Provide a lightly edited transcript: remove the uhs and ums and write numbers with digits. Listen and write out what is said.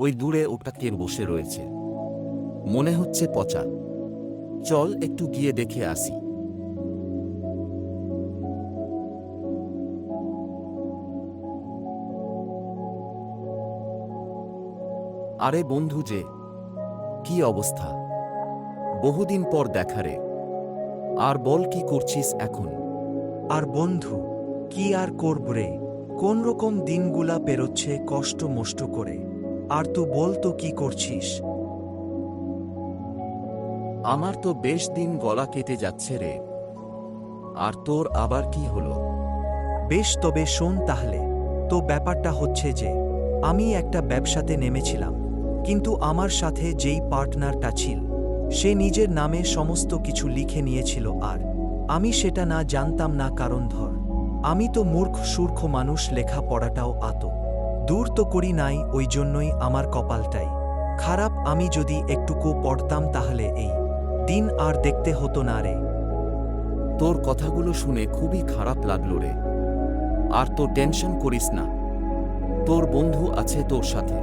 ওই দূরে ওটা কে বসে রয়েছে, মনে হচ্ছে পচা। চল একটু গিয়ে দেখে আসি। আরে বন্ধু যে, কি অবস্থা? বহুদিন পর দেখা রে। আর বল, কি করছিস এখন? আর বন্ধু, কি আর করব রে, কোন রকম দিনগুলা পেরোচ্ছে কষ্ট মষ্ট করে। আর তুই বল তো কি করছিস? আমার তো বেশ দিন গলা কেটে যাচ্ছে রে। আর তোর আবার কি হলো? বেশ, তবে শোন তাহলে। তো ব্যাপারটা হচ্ছে যে, আমি একটা ব্যবসাতে নেমেছিলাম, কিন্তু আমার সাথে যেই পার্টনারটা ছিল, সে নিজের নামে সমস্ত কিছু লিখে নিয়েছিল, আর আমি সেটা না জানতাম না। কারণ ধর, আমি তো মূর্খ সূর্খ মানুষ, লেখা পড়াটাও আতো দূর তো করি নাই, ওই জন্যই আমার কপালটাই খারাপ। আমি যদি একটুকু পড়তাম তাহলে এই দিন আর দেখতে হতো না রে। তোর কথাগুলো শুনে খুবই খারাপ লাগলো রে। আর তো টেনশন করিস না, তোর বন্ধু আছে তোর সাথে।